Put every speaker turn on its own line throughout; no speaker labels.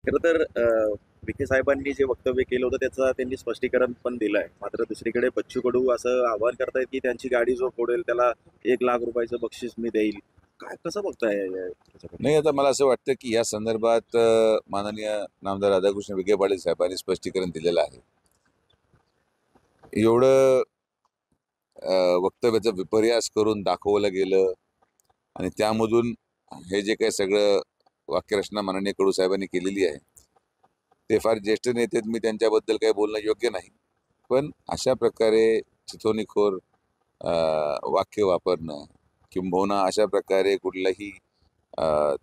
खरं तर विखे साहेबांनी जे वक्तव्य केलं होतं त्याचं त्यांनी स्पष्टीकरण पण दिलं आहे. मात्र दुसरीकडे बच्चू कडू असं आवाहन करतायत की त्यांची गाडी जो फोडेल त्याला 1,00,000 रुपयाचं बक्षीस मी देईल. काय कसं बघताय याच्याकडे?
नाही, आता मला असं वाटतं की या संदर्भात माननीय नामदार राधाकृष्ण विखे पाटील साहेबांनी स्पष्टीकरण दिलेलं आहे. एवढं वक्तव्याचा विपर्यास करून दाखवलं गेलं आणि त्यामधून हे जे काही सगळं वाक्यरचना माननीय कडू साहेबांनी केलेली आहे ते फार ज्येष्ठ नेते आहेत, मी त्यांच्याबद्दल काही बोलणं योग्य नाही. पण अशा प्रकारे चिथोणीखोर वाक्य वापरणं किंबहुना अशा प्रकारे कुठलाही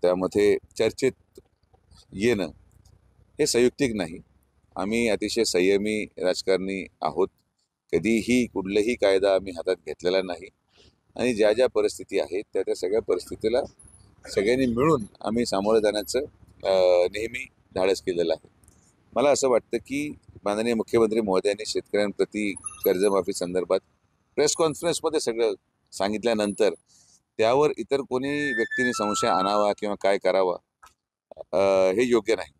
त्यामध्ये चर्चेत येणं हे संयुक्तिक नाही. आम्ही अतिशय संयमी राजकारणी आहोत. कधीही कुठलाही कायदा आम्ही हातात घेतलेला नाही आणि ज्या ज्या परिस्थिती आहेत त्या सगळ्या परिस्थितीला सगळ्यांनी मिळून आम्ही सामोरं जाण्याचं नेहमी धाडस केलेलं आहे. मला असं वाटतं की माननीय मुख्यमंत्री महोदयांनी शेतकऱ्यांप्रती कर्जमाफी संदर्भात प्रेस कॉन्फरन्समध्ये सगळं सांगितल्यानंतर त्यावर इतर कोणी व्यक्तीने संशय आणावा किंवा काय करावा हे योग्य नाही.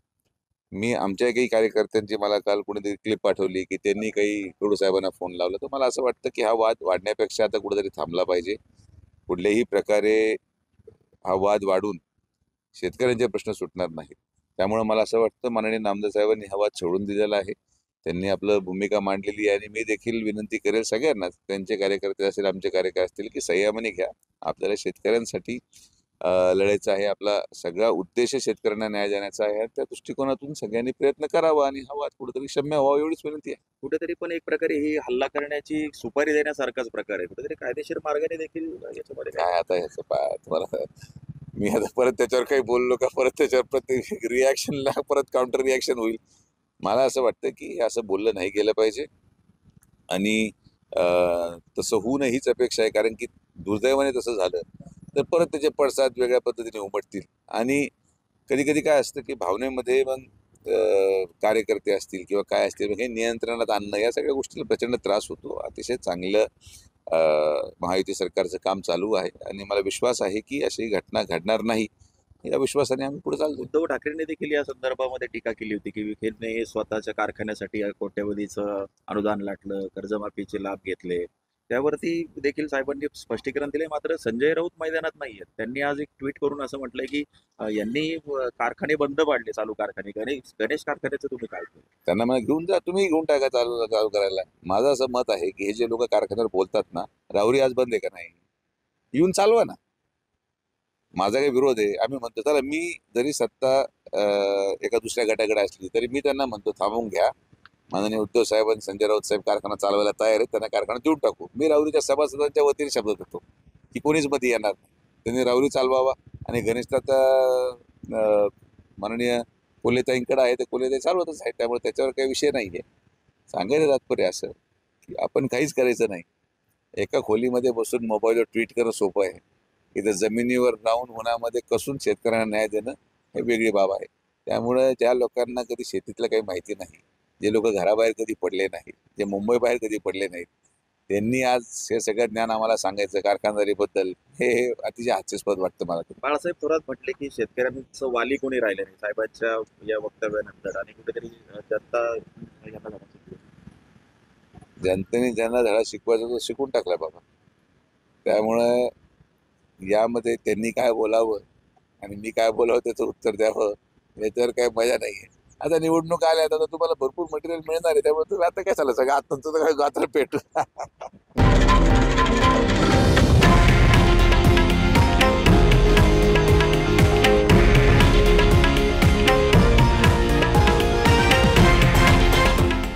मी आमच्या काही कार्यकर्त्यांची मला काल कोणीतरी क्लिप पाठवली की त्यांनी काही कडू साहेबांना फोन लावला, तर मला असं वाटतं की हा वाद वाढण्यापेक्षा आता कुठेतरी थांबला पाहिजे. कुठल्याही प्रकारे हा वाद वाढून शेतकऱ्यांचे प्रश्न सुटणार नाहीत. त्यामुळे मला असं वाटतं माननीय नामदार साहेबांनी हा वाद सोडून दिलेला आहे. त्यांनी आपलं भूमिका मांडलेली आहे आणि मी देखील विनंती करेल सगळ्यांनाच, त्यांचे कार्यकर्ते असतील आमचे कार्यकर्ते असतील, की संयमाने घ्या. आपल्याला शेतकऱ्यांसाठी लढायचं आहे. आपला सगळा उद्देश शेतकऱ्यांना न्याय देण्याचा आहे. त्या दृष्टिकोनातून सगळ्यांनी प्रयत्न करावा आणि हा वाद कुठेतरी क्षम्य व्हावा एवढीच विनंती आहे.
कुठेतरी पण एक प्रकारे ही हल्ला करण्याची सुपारी देण्यासारखाच प्रकार आहे. कुठेतरी कायदेशीर मार्गाने देखील याच्यामध्ये
काय आता ह्याचं तुम्हाला मी आता परत त्याच्यावर काही बोललो का परत त्याच्यावर प्रत्येक रिॲक्शनला परत काउंटर रिॲक्शन होईल. मला असं वाटतं की असं बोललं नाही गेलं पाहिजे आणि तसं होऊ नये हीच अपेक्षा आहे. कारण की दुर्दैवाने तसं झालं तर परत त्याचे पडसाद वेगळ्या पद्धतीने उमटतील आणि कधी कधी काय असतं की भावनेमध्ये मग कार्यकर्ते असतील किंवा काय असतील हे नियंत्रणात आणणं या सगळ्या गोष्टीला प्रचंड त्रास होतो. अतिशय चांगलं महायुती सरकारचं काम चालू आहे आणि मला विश्वास आहे की अशी घटना घडणार नाही. या विश्वासाने आम्ही पुढे चालतो.
उद्धव ठाकरेंनी देखील या संदर्भामध्ये टीका केली होती की विखेने स्वतःच्या कारखान्यासाठी कोट्यवधीचं अनुदान लाटलं, कर्जमाफीचे लाभ घेतले. त्यावरती देखील साहेबांनी स्पष्टीकरण दिले. मात्र संजय राऊत मैदानात नाहीयेत. त्यांनी आज एक ट्विट करून असं म्हटलंय की यांनी कारखाने बंद पाडले, चालू कारखाने. गणेश कारखान्याचं तुम्ही काय केलं?
त्यांना मला घेऊन जा, तुम्ही घेऊन टाका चालू चालू करायला. माझं असं मत आहे की हे जे लोक कारखान्यावर बोलतात ना, राहुरी आज बंद आहे का नाही, येऊन चालवा ना. माझा काही विरोध आहे. आम्ही म्हणतो चला, मी जरी सत्ता एका दुसऱ्या गटाकडे असली तरी मी त्यांना म्हणतो थांबवून घ्या. माननीय उद्धव साहेब आणि संजय राऊत साहेब कारखाना चालवायला तयार आहेत, त्यांना कारखाना देऊन टाकू. मी राहुरीच्या सभासदांच्या वतीने शब्द देतो की कोणीच मध्ये येणार नाही. त्यांनी राहुरी चालवावा आणि गणेशला तर माननीय कोल्हेताईंकडे आहे, ते कोल्हेताई चालवतच आहे. त्यामुळे त्याच्यावर काही विषय नाही आहे. सांगायचं तात्पर्य असं की आपण काहीच करायचं नाही. एका खोलीमध्ये बसून मोबाईलवर ट्विट करणं सोपं आहे. इथं जमिनीवर राहून उन्हामध्ये कसून शेतकऱ्यांना न्याय देणं हे वेगळी बाब आहे. त्यामुळे ज्या लोकांना कधी शेतीतलं काही माहिती नाही, जे लोक घराबाहेर कधी पडले नाहीत, जे मुंबईबाहेर कधी पडले नाहीत, त्यांनी आज हे सगळं ज्ञान आम्हाला सांगायचं कारखानदारीबद्दल, हे अतिशय हास्यास्पद वाटतं मला.
बाळासाहेब थोरात म्हटले की शेतकऱ्यांचं वाली कोणी राहिलं नाही साहेबांच्या या वक्तव्यानंतर आणि कुठेतरी जनता यांना धडा शिकली.
जनतेने ज्यांना धडा शिकवायचा तो शिकून टाकला बाबा. त्यामुळं यामध्ये त्यांनी काय बोलावं आणि मी काय बोलावं त्याचं उत्तर द्यावं याच्यावर काही मजा नाही आहे. आता निवडणूक आल्या आता तुम्हाला भरपूर मटेरियल मिळणार आहे. त्यामुळे तुम्ही आता काय चाललं सगळं आत्ताचं काय गात्र पेट.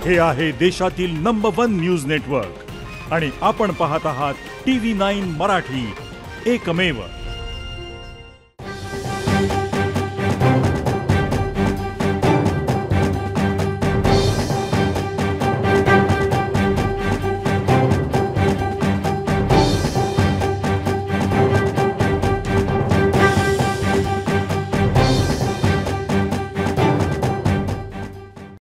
हे आहे देशातील नंबर 1 न्यूज नेटवर्क आणि आपण पाहत आहात TV9 मराठी, एकमेव.